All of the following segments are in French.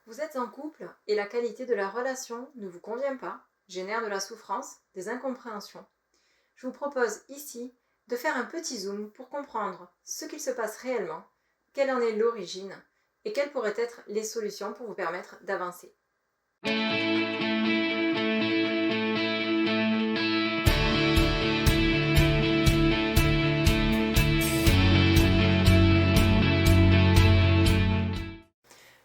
Vous êtes en couple et la qualité de la relation ne vous convient pas, génère de la souffrance, des incompréhensions. Je vous propose ici de faire un petit zoom pour comprendre ce qu'il se passe réellement, quelle en est l'origine et quelles pourraient être les solutions pour vous permettre d'avancer.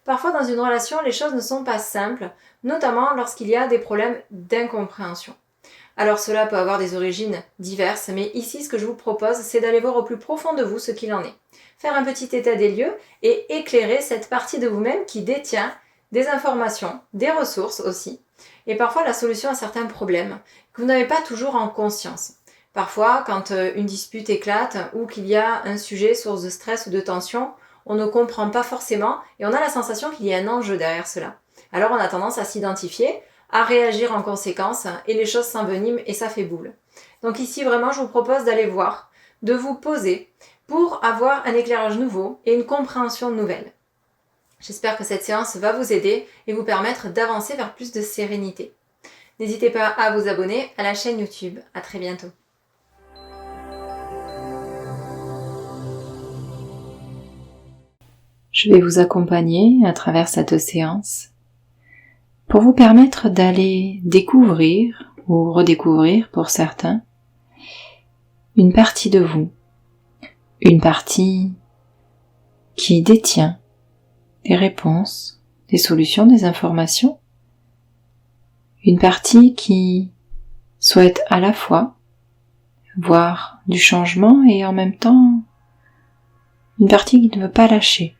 Parfois dans une relation, les choses ne sont pas simples, notamment lorsqu'il y a des problèmes d'incompréhension. Alors cela peut avoir des origines diverses, mais ici ce que je vous propose, c'est d'aller voir au plus profond de vous ce qu'il en est. Faire un petit état des lieux et éclairer cette partie de vous-même qui détient des informations, des ressources aussi, et parfois la solution à certains problèmes que vous n'avez pas toujours en conscience. Parfois, quand une dispute éclate ou qu'il y a un sujet source de stress ou de tension, on ne comprend pas forcément et on a la sensation qu'il y a un enjeu derrière cela. Alors on a tendance à s'identifier, à réagir en conséquence et les choses s'enveniment et ça fait boule. Donc ici vraiment je vous propose d'aller voir, de vous poser pour avoir un éclairage nouveau et une compréhension nouvelle. J'espère que cette séance va vous aider et vous permettre d'avancer vers plus de sérénité. N'hésitez pas à vous abonner à la chaîne YouTube. À très bientôt. Je vais vous accompagner à travers cette séance pour vous permettre d'aller découvrir ou redécouvrir pour certains une partie de vous, une partie qui détient des réponses, des solutions, des informations, une partie qui souhaite à la fois voir du changement et en même temps une partie qui ne veut pas lâcher.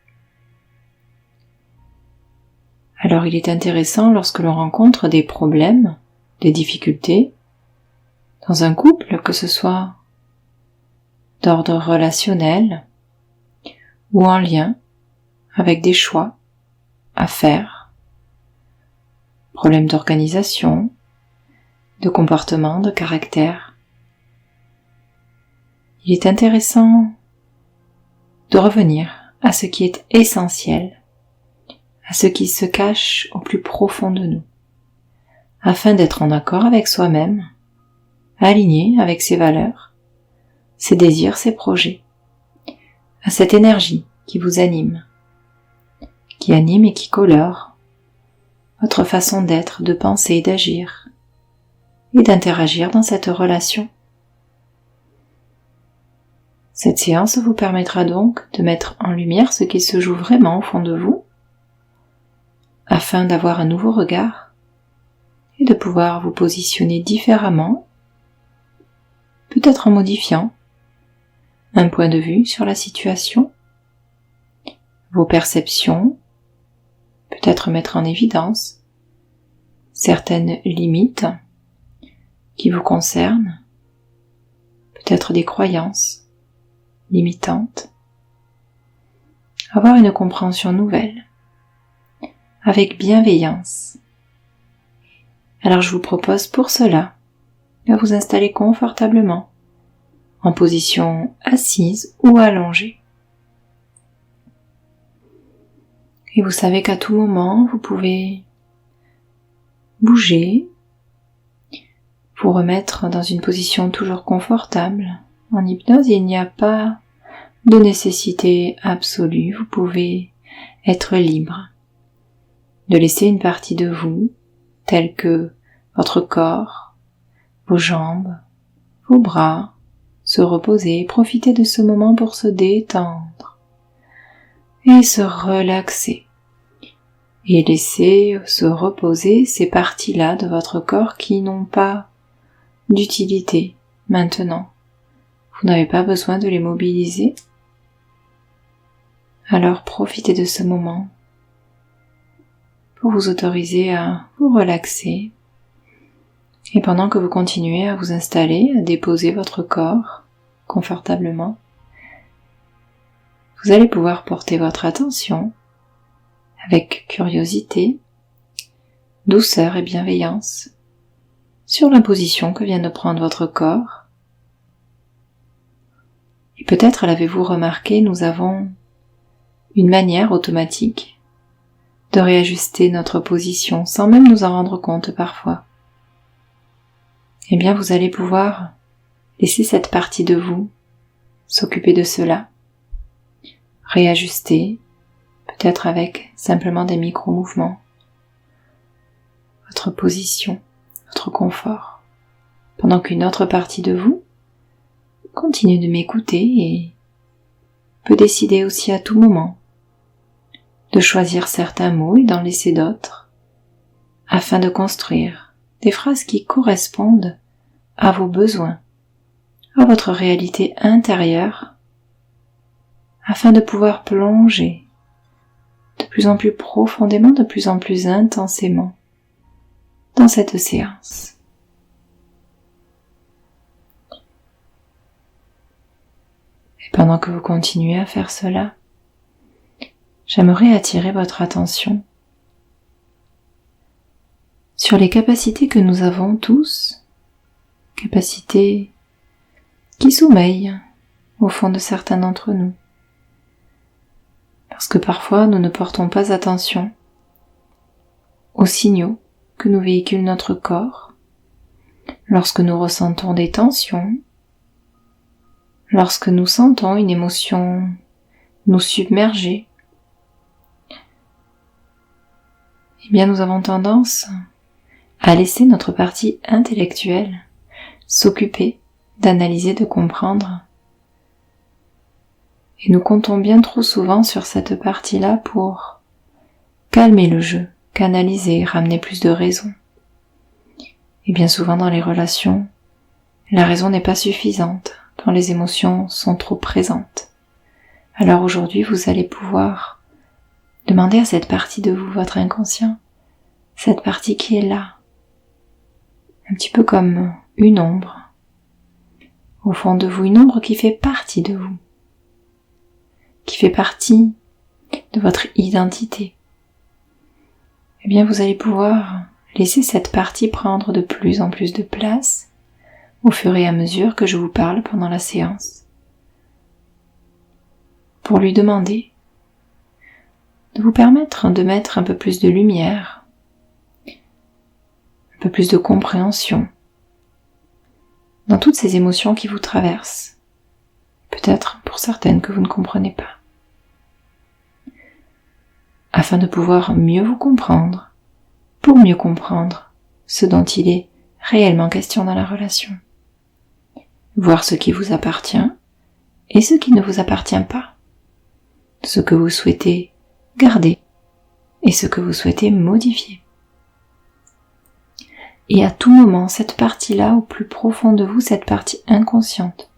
Alors il est intéressant lorsque l'on rencontre des problèmes, des difficultés, dans un couple, que ce soit d'ordre relationnel ou en lien avec des choix à faire, problèmes d'organisation, de comportement, de caractère. Il est intéressant de revenir à ce qui est essentiel, à ce qui se cache au plus profond de nous, afin d'être en accord avec soi-même, aligné avec ses valeurs, ses désirs, ses projets, à cette énergie qui vous anime, et qui colore votre façon d'être, de penser et d'agir, et d'interagir dans cette relation. Cette séance vous permettra donc de mettre en lumière ce qui se joue vraiment au fond de vous, afin d'avoir un nouveau regard et de pouvoir vous positionner différemment, peut-être en modifiant un point de vue sur la situation, vos perceptions, peut-être mettre en évidence certaines limites qui vous concernent, peut-être des croyances limitantes, avoir une compréhension nouvelle, avec bienveillance. Alors je vous propose pour cela de vous installer confortablement, en position assise ou allongée. Et vous savez qu'à tout moment, vous pouvez bouger, vous remettre dans une position toujours confortable. En hypnose, il n'y a pas de nécessité absolue, vous pouvez être libre de laisser une partie de vous, telle que votre corps, vos jambes, vos bras, se reposer, profiter de ce moment pour se détendre et se relaxer. Et laisser se reposer ces parties-là de votre corps qui n'ont pas d'utilité maintenant. Vous n'avez pas besoin de les mobiliser. Alors profitez de ce moment pour vous autoriser à vous relaxer. Et pendant que vous continuez à vous installer, à déposer votre corps confortablement, vous allez pouvoir porter votre attention avec curiosité, douceur et bienveillance sur la position que vient de prendre votre corps. Et peut-être l'avez-vous remarqué, nous avons une manière automatique de réajuster notre position sans même nous en rendre compte parfois, eh bien vous allez pouvoir laisser cette partie de vous s'occuper de cela, réajuster, peut-être avec simplement des micro-mouvements, votre position, votre confort, pendant qu'une autre partie de vous continue de m'écouter et peut décider aussi à tout moment de choisir certains mots et d'en laisser d'autres, afin de construire des phrases qui correspondent à vos besoins, à votre réalité intérieure, afin de pouvoir plonger de plus en plus profondément, de plus en plus intensément dans cette séance. Et pendant que vous continuez à faire cela, j'aimerais attirer votre attention sur les capacités que nous avons tous, capacités qui sommeillent au fond de certains d'entre nous. Parce que parfois nous ne portons pas attention aux signaux que nous véhicule notre corps lorsque nous ressentons des tensions, lorsque nous sentons une émotion nous submerger. Eh bien nous avons tendance à laisser notre partie intellectuelle s'occuper d'analyser, de comprendre. Et nous comptons bien trop souvent sur cette partie-là pour calmer le jeu, canaliser, ramener plus de raison. Et bien souvent dans les relations, la raison n'est pas suffisante, quand les émotions sont trop présentes. Alors aujourd'hui, vous allez pouvoir demander à cette partie de vous, votre inconscient, cette partie qui est là, un petit peu comme une ombre, au fond de vous, une ombre qui fait partie de vous, qui fait partie de votre identité. Eh bien, vous allez pouvoir laisser cette partie prendre de plus en plus de place au fur et à mesure que je vous parle pendant la séance, pour lui demander de vous permettre de mettre un peu plus de lumière, un peu plus de compréhension dans toutes ces émotions qui vous traversent, peut-être pour certaines que vous ne comprenez pas, afin de pouvoir mieux vous comprendre, pour mieux comprendre ce dont il est réellement question dans la relation. Voir ce qui vous appartient et ce qui ne vous appartient pas, ce que vous souhaitez garder et ce que vous souhaitez modifier. Et à tout moment, cette partie-là, au plus profond de vous, cette partie inconsciente,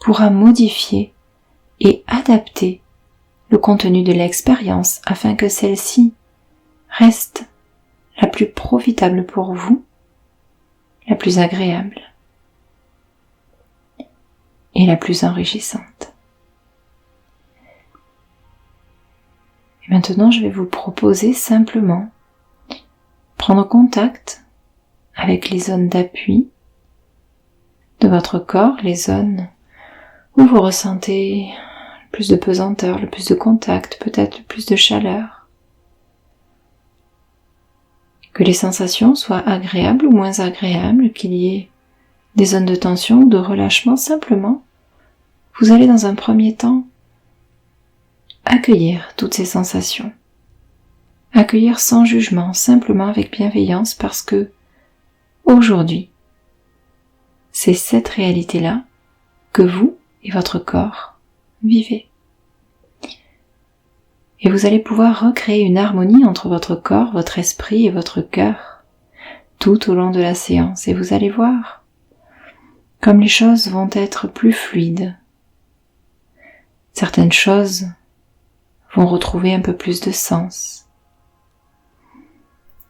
pourra modifier et adapter le contenu de l'expérience afin que celle-ci reste la plus profitable pour vous, la plus agréable et la plus enrichissante. Et maintenant, je vais vous proposer simplement prendre contact avec les zones d'appui de votre corps, les zones où vous ressentez le plus de pesanteur, le plus de contact, peut-être le plus de chaleur. Que les sensations soient agréables ou moins agréables, qu'il y ait des zones de tension ou de relâchement, simplement, vous allez dans un premier temps accueillir toutes ces sensations. Accueillir sans jugement, simplement avec bienveillance, parce que aujourd'hui, c'est cette réalité-là que vous et votre corps vivez. Et vous allez pouvoir recréer une harmonie entre votre corps, votre esprit et votre cœur tout au long de la séance. Et vous allez voir comme les choses vont être plus fluides. Certaines choses vont retrouver un peu plus de sens.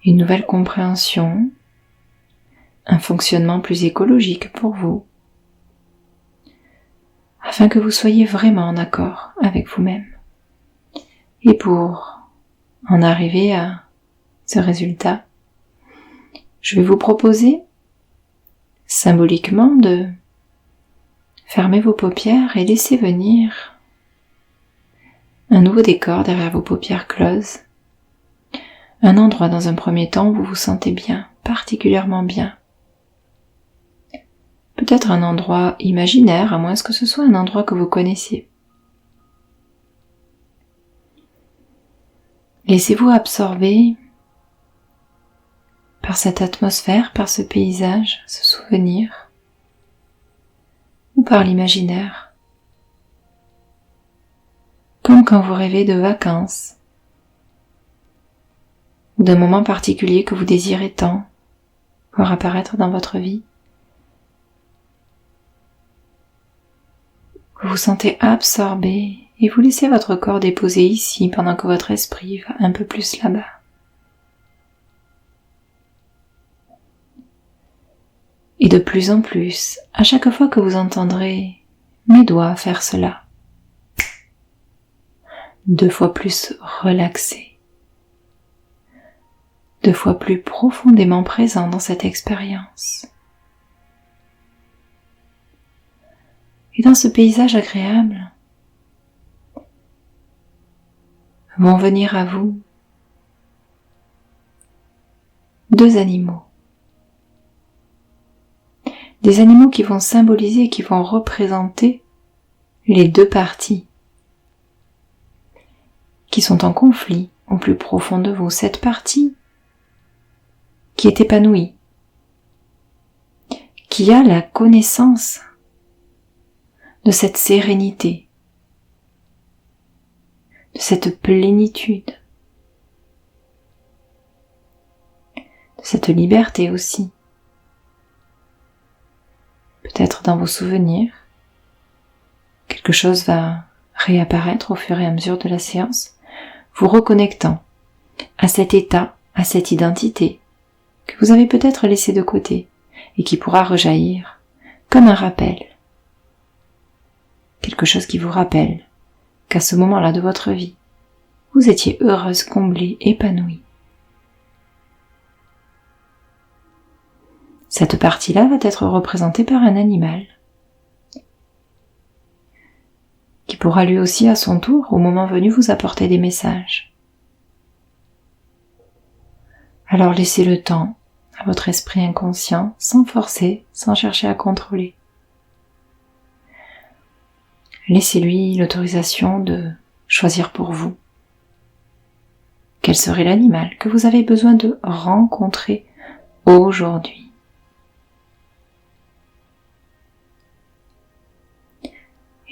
Une nouvelle compréhension, un fonctionnement plus écologique pour vous, afin que vous soyez vraiment en accord avec vous-même. Et pour en arriver à ce résultat, je vais vous proposer symboliquement de fermer vos paupières et laisser venir un nouveau décor derrière vos paupières closes, un endroit dans un premier temps où vous vous sentez bien, particulièrement bien. Peut-être un endroit imaginaire, à moins que ce soit un endroit que vous connaissiez. Laissez-vous absorber par cette atmosphère, par ce paysage, ce souvenir, ou par l'imaginaire. Comme quand vous rêvez de vacances, ou d'un moment particulier que vous désirez tant voir apparaître dans votre vie. Vous vous sentez absorbé et vous laissez votre corps déposer ici pendant que votre esprit va un peu plus là-bas. Et de plus en plus, à chaque fois que vous entendrez mes doigts faire cela, 2 fois plus relaxé, 2 fois plus profondément présent dans cette expérience. Et dans ce paysage agréable, vont venir à vous 2 animaux. Des animaux qui vont symboliser, qui vont représenter les 2 parties qui sont en conflit au plus profond de vous. Cette partie qui est épanouie, qui a la connaissance de cette sérénité, de cette plénitude, de cette liberté aussi. Peut-être dans vos souvenirs, quelque chose va réapparaître au fur et à mesure de la séance, vous reconnectant à cet état, à cette identité que vous avez peut-être laissé de côté et qui pourra rejaillir comme un rappel. Quelque chose qui vous rappelle qu'à ce moment-là de votre vie, vous étiez heureuse, comblée, épanouie. Cette partie-là va être représentée par un animal qui pourra lui aussi à son tour, au moment venu, vous apporter des messages. Alors laissez le temps à votre esprit inconscient, sans forcer, sans chercher à contrôler. Laissez-lui l'autorisation de choisir pour vous quel serait l'animal que vous avez besoin de rencontrer aujourd'hui.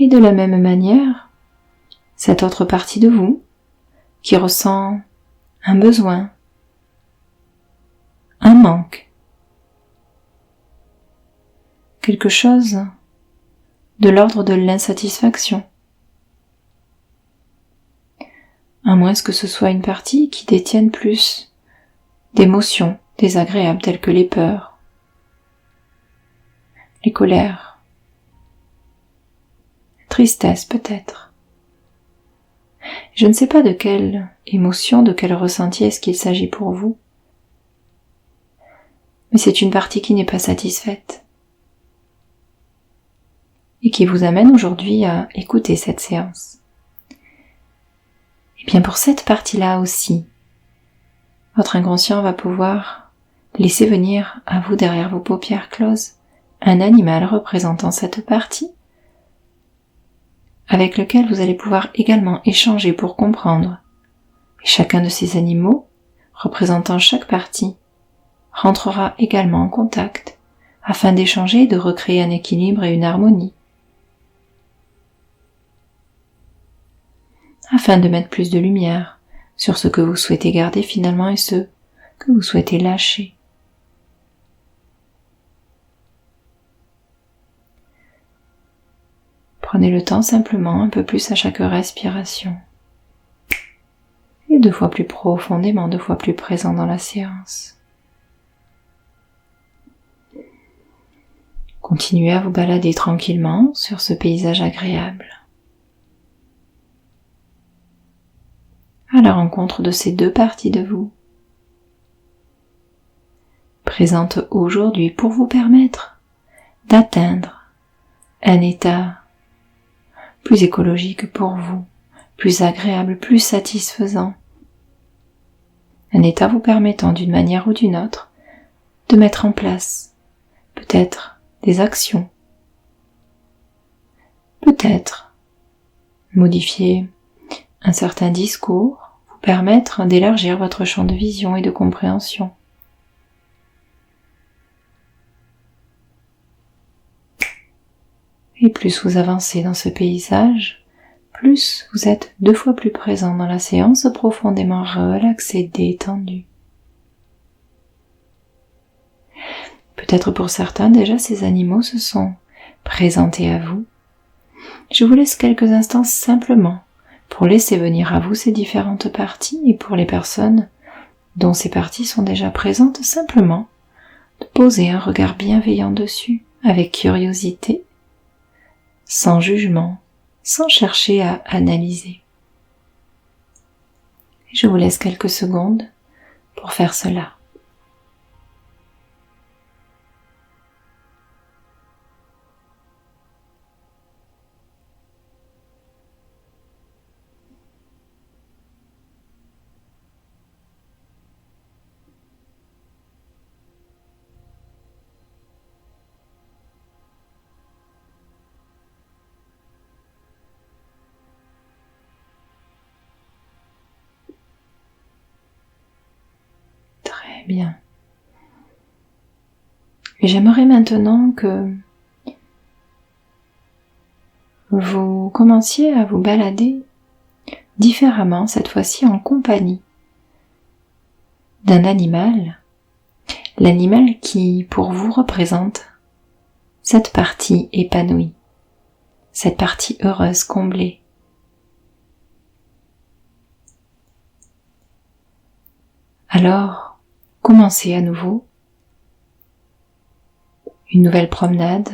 Et de la même manière, cette autre partie de vous qui ressent un besoin, un manque, quelque chose de l'ordre de l'insatisfaction, à moins que ce soit une partie qui détienne plus d'émotions désagréables telles que les peurs, les colères, la tristesse peut-être. Je ne sais pas de quelle émotion, de quel ressenti est-ce qu'il s'agit pour vous, mais c'est une partie qui n'est pas satisfaite et qui vous amène aujourd'hui à écouter cette séance. Et bien pour cette partie-là aussi, votre inconscient va pouvoir laisser venir à vous derrière vos paupières closes un animal représentant cette partie avec lequel vous allez pouvoir également échanger pour comprendre. Et chacun de ces animaux, représentant chaque partie, rentrera également en contact afin d'échanger et de recréer un équilibre et une harmonie. Afin de mettre plus de lumière sur ce que vous souhaitez garder finalement et ce que vous souhaitez lâcher. Prenez le temps simplement un peu plus à chaque respiration. Et 2 fois plus profondément, 2 fois plus présent dans la séance. Continuez à vous balader tranquillement sur ce paysage agréable. À la rencontre de ces 2 parties de vous, présentes aujourd'hui pour vous permettre d'atteindre un état plus écologique pour vous, plus agréable, plus satisfaisant, un état vous permettant d'une manière ou d'une autre de mettre en place peut-être des actions, peut-être modifier un certain discours, vous permettre d'élargir votre champ de vision et de compréhension. Et plus vous avancez dans ce paysage, plus vous êtes 2 fois plus présent dans la séance, profondément relaxé, détendu. Peut-être pour certains déjà ces animaux se sont présentés à vous. Je vous laisse quelques instants simplement pour laisser venir à vous ces différentes parties et pour les personnes dont ces parties sont déjà présentes, simplement de poser un regard bienveillant dessus, avec curiosité, sans jugement, sans chercher à analyser. Je vous laisse quelques secondes pour faire cela. Très bien. Et j'aimerais maintenant que vous commenciez à vous balader différemment, cette fois-ci en compagnie d'un animal, l'animal qui pour vous représente cette partie épanouie, cette partie heureuse, comblée. Alors, commencez à nouveau une nouvelle promenade.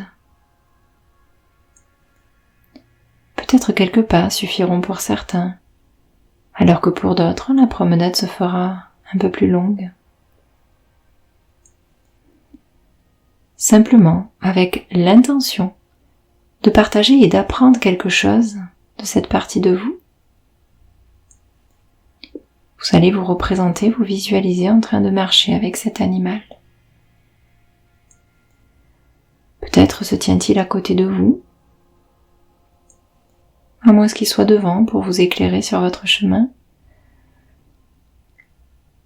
Peut-être quelques pas suffiront pour certains, alors que pour d'autres, la promenade se fera un peu plus longue. Simplement avec l'intention de partager et d'apprendre quelque chose de cette partie de vous. Vous allez vous représenter, vous visualiser en train de marcher avec cet animal. Peut-être se tient-il à côté de vous, à moins qu'il soit devant pour vous éclairer sur votre chemin.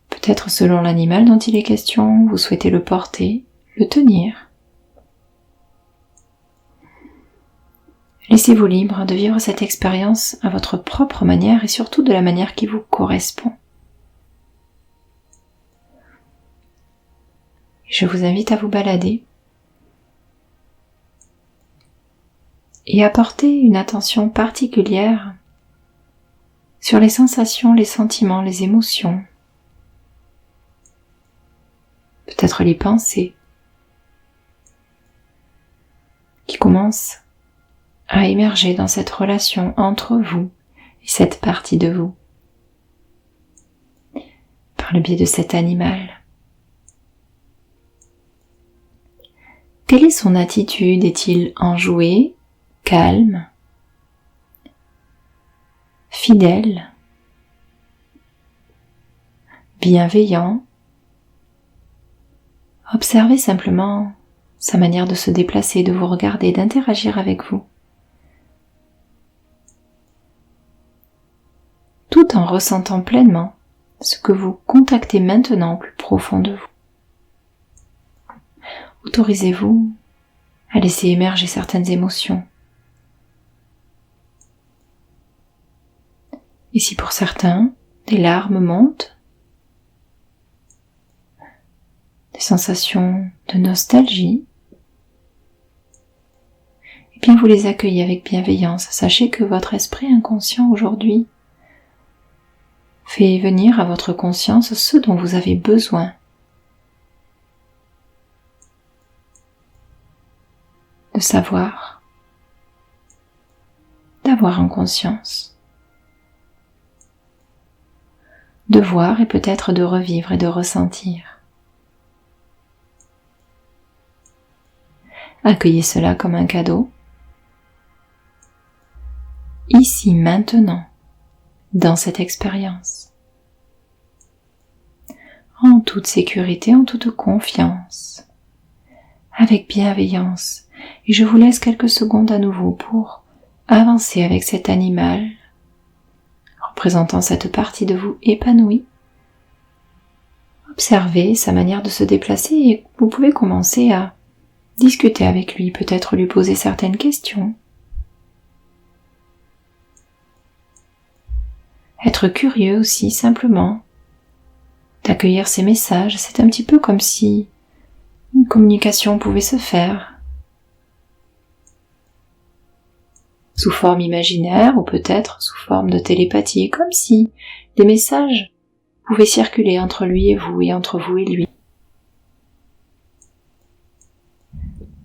Peut-être selon l'animal dont il est question, vous souhaitez le porter, le tenir. Laissez-vous libre de vivre cette expérience à votre propre manière et surtout de la manière qui vous correspond. Je vous invite à vous balader et à porter une attention particulière sur les sensations, les sentiments, les émotions, peut-être les pensées qui commencent à émerger dans cette relation entre vous et cette partie de vous, par le biais de cet animal. Quelle est son attitude? Est-il enjoué, calme, fidèle, bienveillant? Observez simplement sa manière de se déplacer, de vous regarder, d'interagir avec vous, tout en ressentant pleinement ce que vous contactez maintenant au plus profond de vous. Autorisez-vous à laisser émerger certaines émotions. Et si pour certains, des larmes montent, des sensations de nostalgie, eh bien vous les accueillez avec bienveillance. Sachez que votre esprit inconscient aujourd'hui fait venir à votre conscience ce dont vous avez besoin. De savoir, d'avoir en conscience, de voir et peut-être de revivre et de ressentir. Accueillez cela comme un cadeau, ici, maintenant, dans cette expérience. toute sécurité, en toute confiance, avec bienveillance. Et je vous laisse quelques secondes à nouveau pour avancer avec cet animal, représentant cette partie de vous épanouie. Observez sa manière de se déplacer et vous pouvez commencer à discuter avec lui, peut-être lui poser certaines questions. Être curieux aussi, simplement, d'accueillir ses messages. C'est un petit peu comme si une communication pouvait se faire sous forme imaginaire ou peut-être sous forme de télépathie, comme si des messages pouvaient circuler entre lui et entre vous et lui.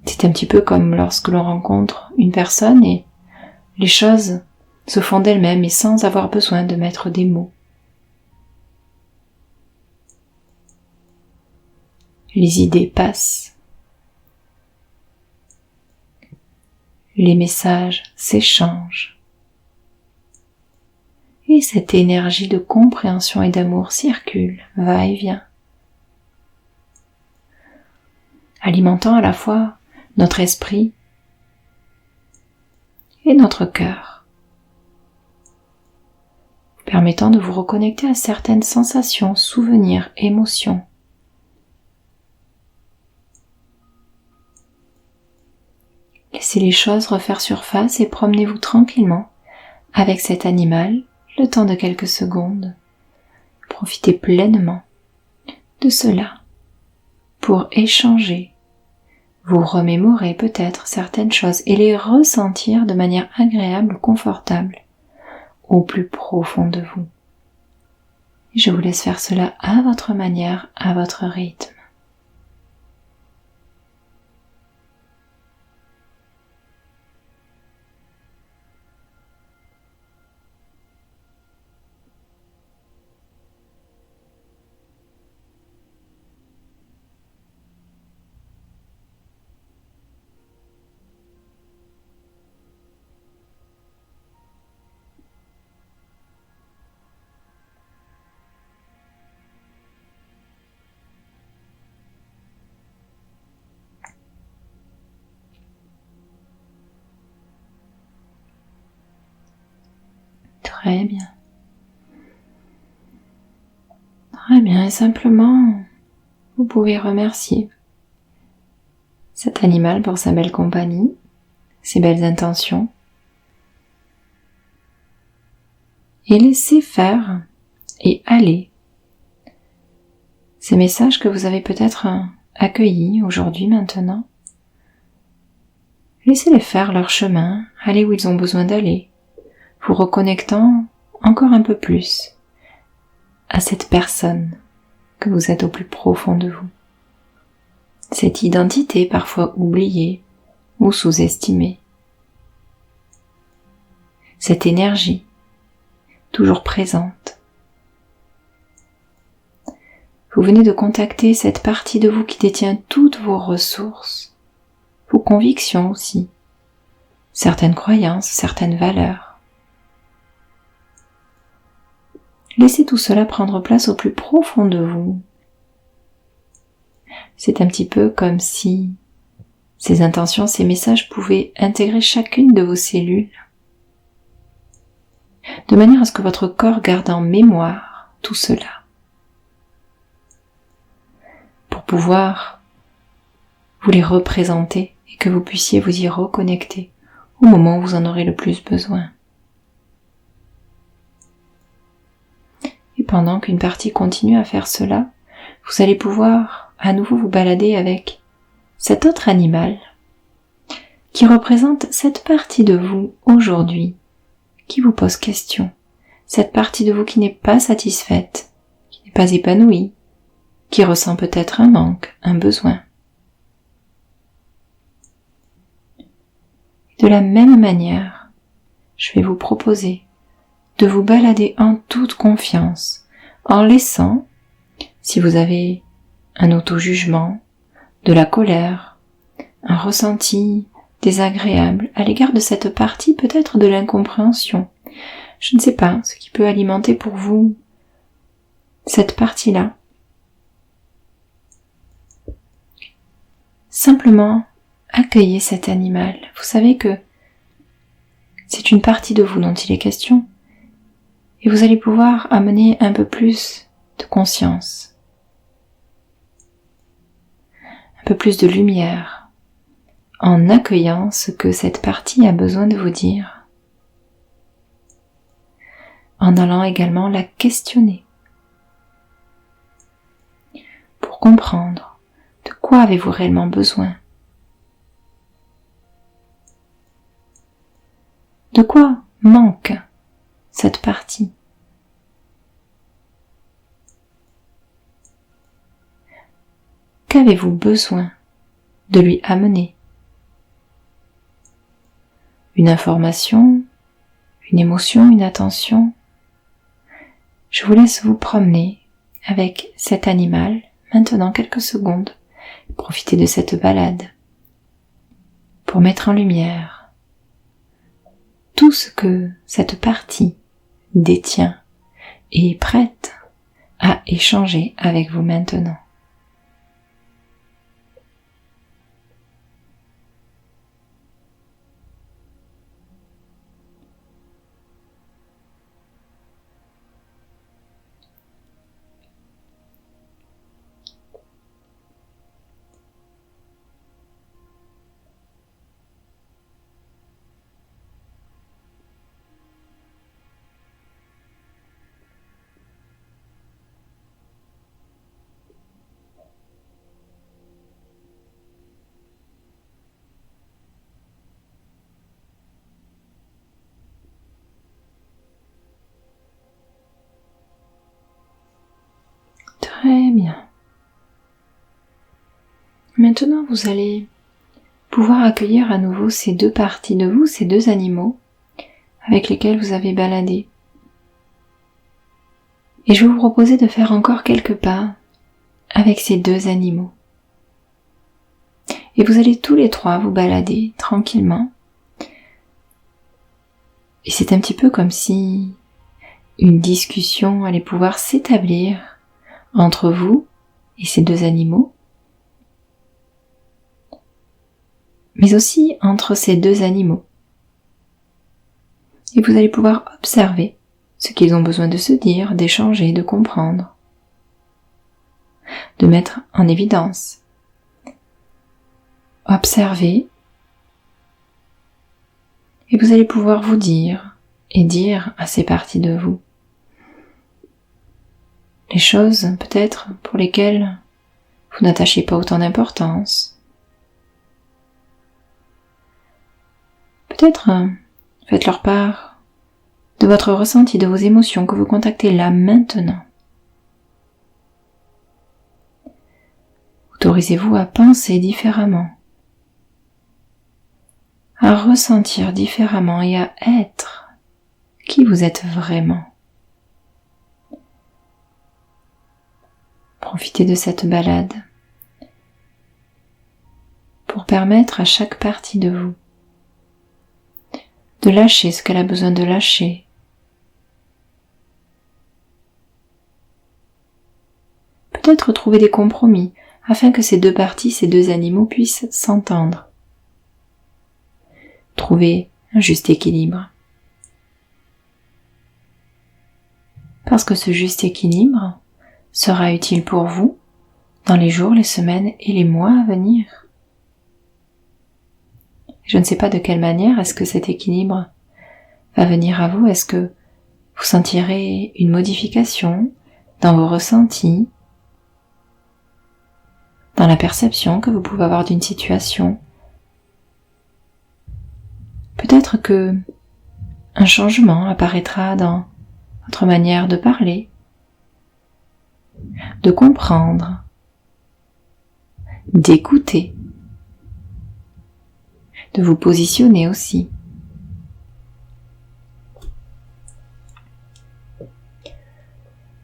C'est un petit peu comme lorsque l'on rencontre une personne et les choses se font d'elles-mêmes et sans avoir besoin de mettre des mots. Les idées passent. Les messages s'échangent. Et cette énergie de compréhension et d'amour circule, va et vient, alimentant à la fois notre esprit et notre cœur, permettant de vous reconnecter à certaines sensations, souvenirs, émotions. Laissez les choses refaire surface et promenez-vous tranquillement avec cet animal le temps de quelques secondes. Profitez pleinement de cela pour échanger, vous remémorer peut-être certaines choses et les ressentir de manière agréable, confortable, au plus profond de vous. Et je vous laisse faire cela à votre manière, à votre rythme. Très bien. Très bien, et simplement, vous pouvez remercier cet animal pour sa belle compagnie, ses belles intentions, et laisser faire et aller ces messages que vous avez peut-être accueillis aujourd'hui, maintenant. Laissez-les faire leur chemin, aller où ils ont besoin d'aller, vous reconnectant encore un peu plus à cette personne que vous êtes au plus profond de vous. Cette identité parfois oubliée ou sous-estimée. Cette énergie toujours présente. Vous venez de contacter cette partie de vous qui détient toutes vos ressources, vos convictions aussi, certaines croyances, certaines valeurs. Laissez tout cela prendre place au plus profond de vous. C'est un petit peu comme si ces intentions, ces messages pouvaient intégrer chacune de vos cellules, de manière à ce que votre corps garde en mémoire tout cela, pour pouvoir vous les représenter et que vous puissiez vous y reconnecter au moment où vous en aurez le plus besoin. Et pendant qu'une partie continue à faire cela, vous allez pouvoir à nouveau vous balader avec cet autre animal qui représente cette partie de vous aujourd'hui qui vous pose question, cette partie de vous qui n'est pas satisfaite, qui n'est pas épanouie, qui ressent peut-être un manque, un besoin. De la même manière, je vais vous proposer de vous balader en toute confiance, en laissant, si vous avez un auto-jugement, de la colère, un ressenti désagréable à l'égard de cette partie, peut-être de l'incompréhension, je ne sais pas, ce qui peut alimenter pour vous cette partie-là, simplement accueillez cet animal. Vous savez que c'est une partie de vous dont il est question et vous allez pouvoir amener un peu plus de conscience, un peu plus de lumière en accueillant ce que cette partie a besoin de vous dire, en allant également la questionner pour comprendre de quoi avez-vous réellement besoin, de quoi manque cette partie. Qu'avez-vous besoin de lui amener? Une information, une émotion, une attention? Je vous laisse vous promener avec cet animal maintenant quelques secondes. Profitez de cette balade pour mettre en lumière tout ce que cette partie détient et est prête à échanger avec vous maintenant. Très bien. Maintenant, vous allez pouvoir accueillir à nouveau ces deux parties de vous, ces deux animaux avec lesquels vous avez baladé. Et je vais vous proposer de faire encore quelques pas avec ces deux animaux. Et vous allez tous les trois vous balader tranquillement. Et c'est un petit peu comme si une discussion allait pouvoir s'établir entre vous et ces deux animaux, mais aussi entre ces deux animaux. Et vous allez pouvoir observer ce qu'ils ont besoin de se dire, d'échanger, de comprendre, de mettre en évidence. Observez, et vous allez pouvoir vous dire et dire à ces parties de vous les choses peut-être pour lesquelles vous n'attachez pas autant d'importance. Peut-être faites leur part de votre ressenti, de vos émotions que vous contactez là maintenant. Autorisez-vous à penser différemment, à ressentir différemment et à être qui vous êtes vraiment. Profitez de cette balade pour permettre à chaque partie de vous de lâcher ce qu'elle a besoin de lâcher. Peut-être trouver des compromis afin que ces deux parties, ces deux animaux puissent s'entendre. Trouver un juste équilibre. Parce que ce juste équilibre sera utile pour vous dans les jours, les semaines et les mois à venir. Je ne sais pas de quelle manière est-ce que cet équilibre va venir à vous. Est-ce que vous sentirez une modification dans vos ressentis, dans la perception que vous pouvez avoir d'une situation? Peut-être que un changement apparaîtra dans votre manière de parler, de comprendre, d'écouter, de vous positionner aussi.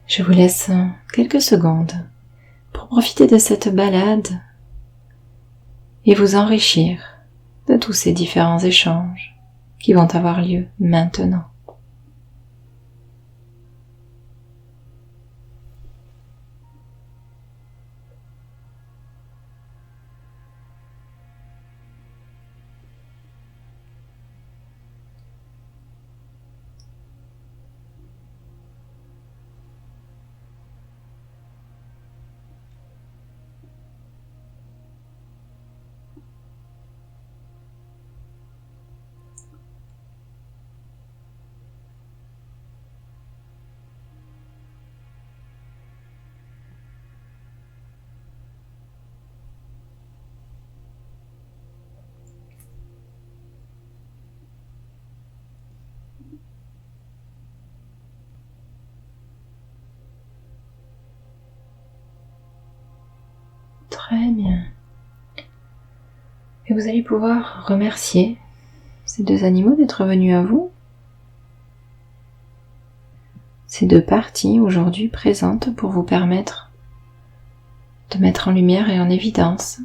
Je vous laisse quelques secondes pour profiter de cette balade et vous enrichir de tous ces différents échanges qui vont avoir lieu maintenant. Très bien. Et vous allez pouvoir remercier ces deux animaux d'être venus à vous. Ces deux parties aujourd'hui présentes pour vous permettre de mettre en lumière et en évidence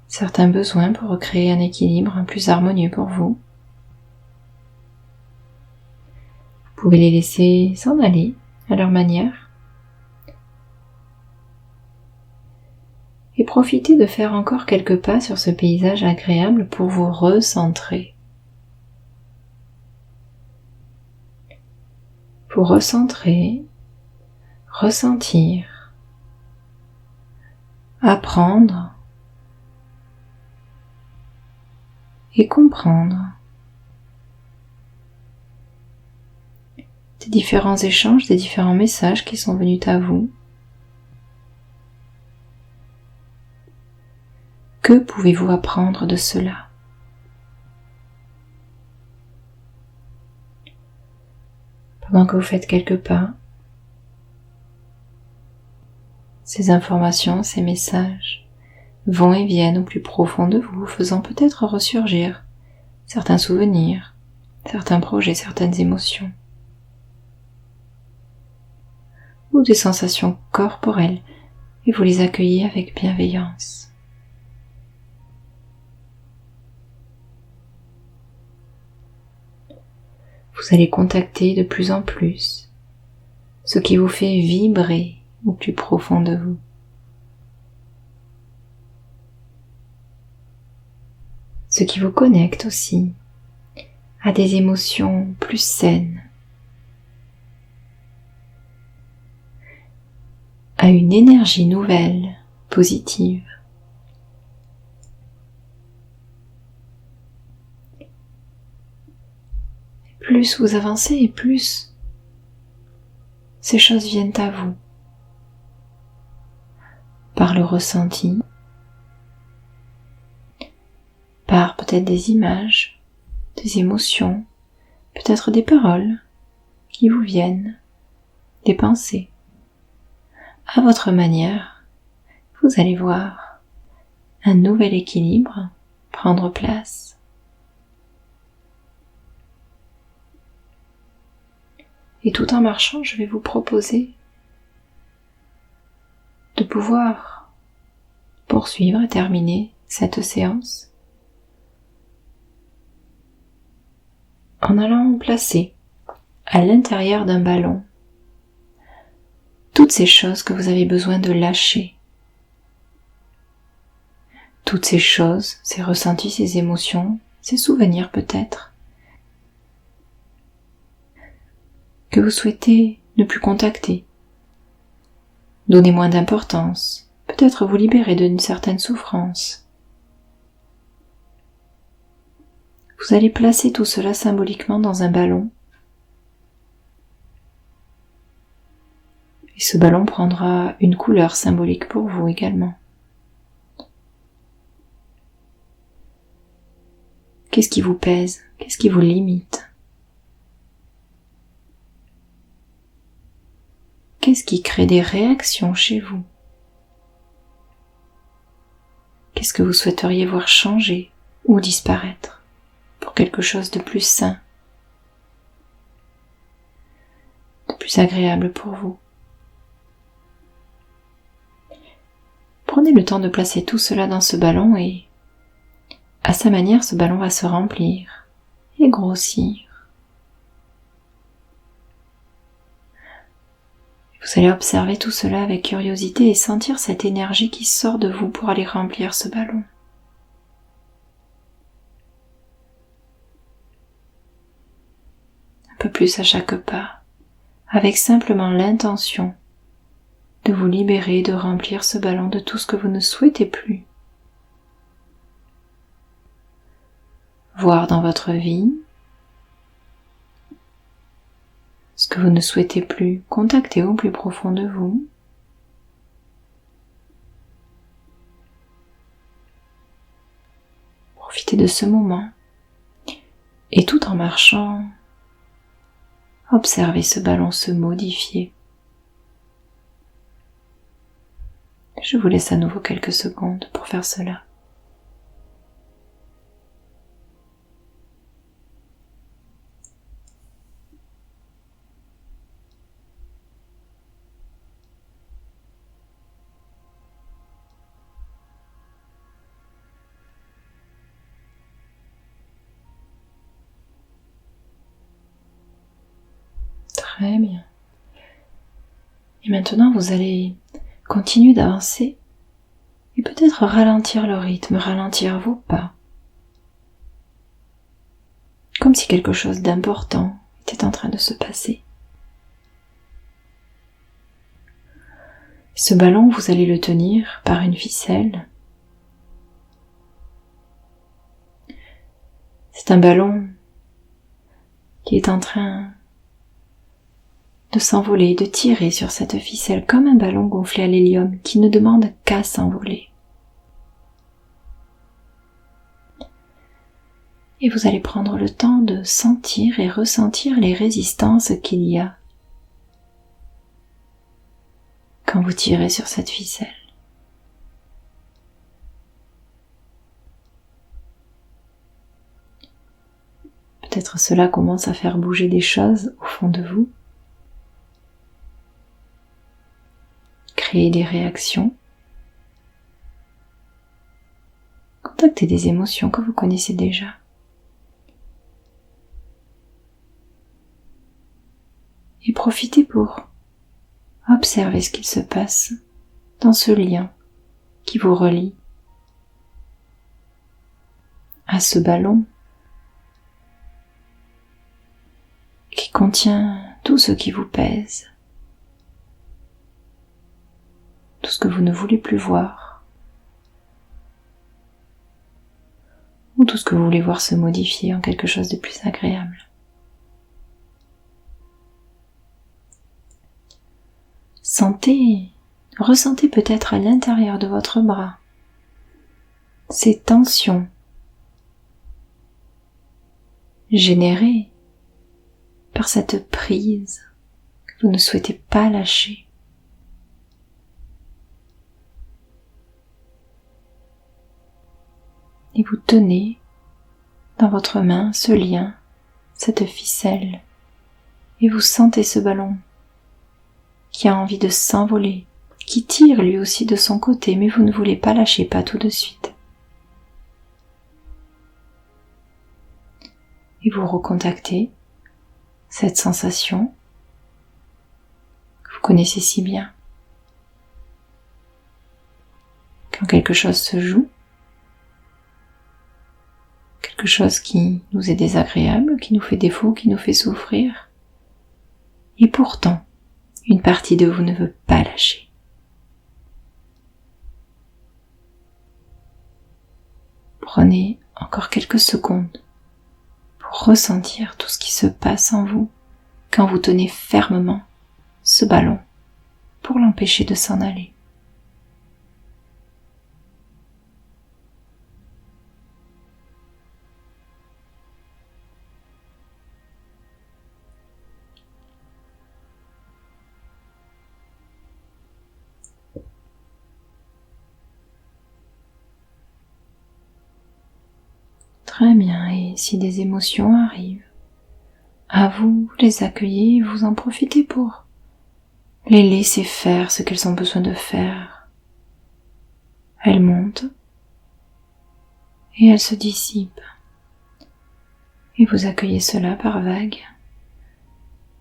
certains besoins pour recréer un équilibre plus harmonieux pour vous. Vous pouvez les laisser s'en aller à leur manière et profiter de faire encore quelques pas sur ce paysage agréable pour vous recentrer. Vous recentrer, ressentir, apprendre et comprendre des différents échanges, des différents messages qui sont venus à vous. Que pouvez-vous apprendre de cela ? Pendant que vous faites quelques pas, ces informations, ces messages vont et viennent au plus profond de vous, faisant peut-être ressurgir certains souvenirs, certains projets, certaines émotions, ou des sensations corporelles, et vous les accueillez avec bienveillance. Vous allez contacter de plus en plus ce qui vous fait vibrer au plus profond de vous. Ce qui vous connecte aussi à des émotions plus saines, à une énergie nouvelle, positive. Plus vous avancez et plus ces choses viennent à vous par le ressenti, par peut-être des images, des émotions, peut-être des paroles qui vous viennent, des pensées. À votre manière, vous allez voir un nouvel équilibre prendre place. Et tout en marchant, je vais vous proposer de pouvoir poursuivre et terminer cette séance en allant placer à l'intérieur d'un ballon toutes ces choses que vous avez besoin de lâcher. Toutes ces choses, ces ressentis, ces émotions, ces souvenirs peut-être, que vous souhaitez ne plus contacter, donner moins d'importance, peut-être vous libérer d'une certaine souffrance. Vous allez placer tout cela symboliquement dans un ballon. Et ce ballon prendra une couleur symbolique pour vous également. Qu'est-ce qui vous pèse? Qu'est-ce qui vous limite? Qu'est-ce qui crée des réactions chez vous? Qu'est-ce que vous souhaiteriez voir changer ou disparaître pour quelque chose de plus sain, de plus agréable pour vous? Prenez le temps de placer tout cela dans ce ballon et, à sa manière, ce ballon va se remplir et grossir. Vous allez observer tout cela avec curiosité et sentir cette énergie qui sort de vous pour aller remplir ce ballon. Un peu plus à chaque pas, avec simplement l'intention de vous libérer, de remplir ce ballon de tout ce que vous ne souhaitez plus voir dans votre vie, ce que vous ne souhaitez plus contacter au plus profond de vous. Profitez de ce moment et tout en marchant, observez ce ballon se modifier. Je vous laisse à nouveau quelques secondes pour faire cela. Très bien. Et maintenant, vous allez continuer d'avancer et peut-être ralentir le rythme, ralentir vos pas. Comme si quelque chose d'important était en train de se passer. Ce ballon, vous allez le tenir par une ficelle. C'est un ballon qui est en train de s'envoler, de tirer sur cette ficelle comme un ballon gonflé à l'hélium qui ne demande qu'à s'envoler. Et vous allez prendre le temps de sentir et ressentir les résistances qu'il y a quand vous tirez sur cette ficelle. Peut-être cela commence à faire bouger des choses au fond de vous. Créer des réactions, contacter des émotions que vous connaissez déjà. Et profitez pour observer ce qu'il se passe dans ce lien qui vous relie à ce ballon qui contient tout ce qui vous pèse. Tout ce que vous ne voulez plus voir, ou tout ce que vous voulez voir se modifier en quelque chose de plus agréable. Ressentez peut-être à l'intérieur de votre bras ces tensions générées par cette prise que vous ne souhaitez pas lâcher. Et vous tenez dans votre main ce lien, cette ficelle, et vous sentez ce ballon qui a envie de s'envoler, qui tire lui aussi de son côté, mais vous ne voulez pas lâcher, pas tout de suite. Et vous recontactez cette sensation que vous connaissez si bien. Quand quelque chose se joue, quelque chose qui nous est désagréable, qui nous fait défaut, qui nous fait souffrir. Et pourtant, une partie de vous ne veut pas lâcher. Prenez encore quelques secondes pour ressentir tout ce qui se passe en vous quand vous tenez fermement ce ballon pour l'empêcher de s'en aller. Très bien, et si des émotions arrivent, à vous les accueillez, vous en profitez pour les laisser faire ce qu'elles ont besoin de faire. Elles montent et elles se dissipent. Et vous accueillez cela par vagues.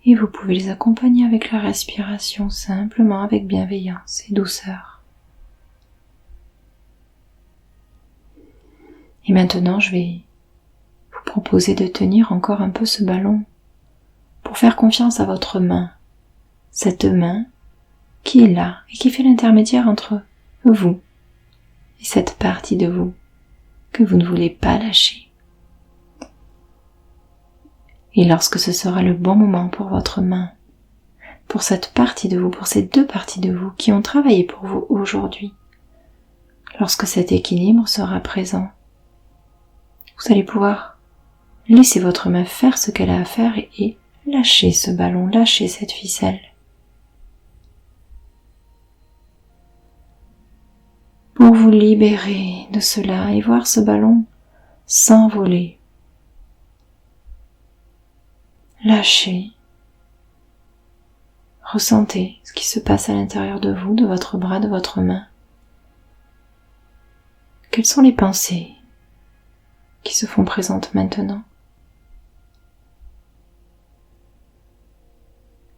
Et vous pouvez les accompagner avec la respiration, simplement avec bienveillance et douceur. Et maintenant, je vais vous proposer de tenir encore un peu ce ballon pour faire confiance à votre main. Cette main qui est là et qui fait l'intermédiaire entre vous et cette partie de vous que vous ne voulez pas lâcher. Et lorsque ce sera le bon moment pour votre main, pour cette partie de vous, pour ces deux parties de vous qui ont travaillé pour vous aujourd'hui, lorsque cet équilibre sera présent, vous allez pouvoir laisser votre main faire ce qu'elle a à faire et lâcher ce ballon, lâcher cette ficelle. vous libérer de cela et voir ce ballon s'envoler. Lâchez. Ressentez ce qui se passe à l'intérieur de vous, de votre bras, de votre main. Quelles sont les pensées qui se font présentes maintenant?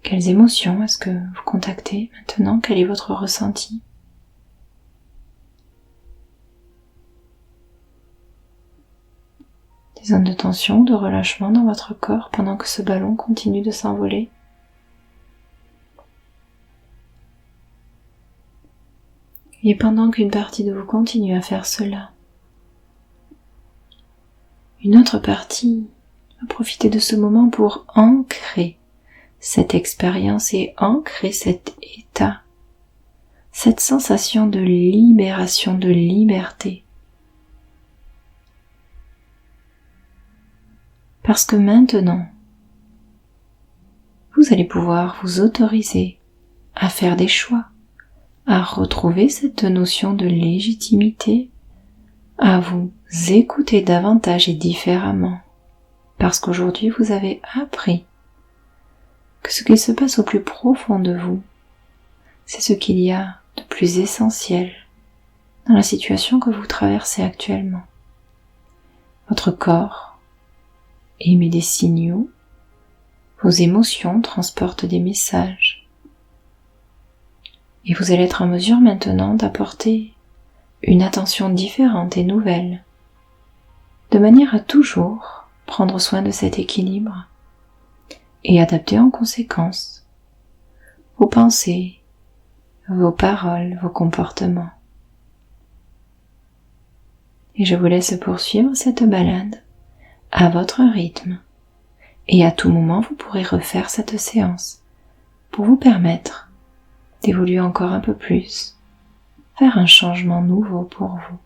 Quelles émotions est-ce que vous contactez maintenant? Quel est votre ressenti? Des zones de tension, de relâchement dans votre corps pendant que ce ballon continue de s'envoler. Et pendant qu'une partie de vous continue à faire cela, une autre partie va profiter de ce moment pour ancrer cette expérience et ancrer cet état, cette sensation de libération, de liberté. Parce que maintenant, vous allez pouvoir vous autoriser à faire des choix, à retrouver cette notion de légitimité, à vous écouter davantage et différemment. Parce qu'aujourd'hui, vous avez appris que ce qui se passe au plus profond de vous, c'est ce qu'il y a de plus essentiel dans la situation que vous traversez actuellement. Votre corps émet des signaux, vos émotions transportent des messages. Et vous allez être en mesure maintenant d'apporter une attention différente et nouvelle, de manière à toujours prendre soin de cet équilibre et adapter en conséquence vos pensées, vos paroles, vos comportements. Et je vous laisse poursuivre cette balade à votre rythme. Et à tout moment, vous pourrez refaire cette séance pour vous permettre d'évoluer encore un peu plus, faire un changement nouveau pour vous.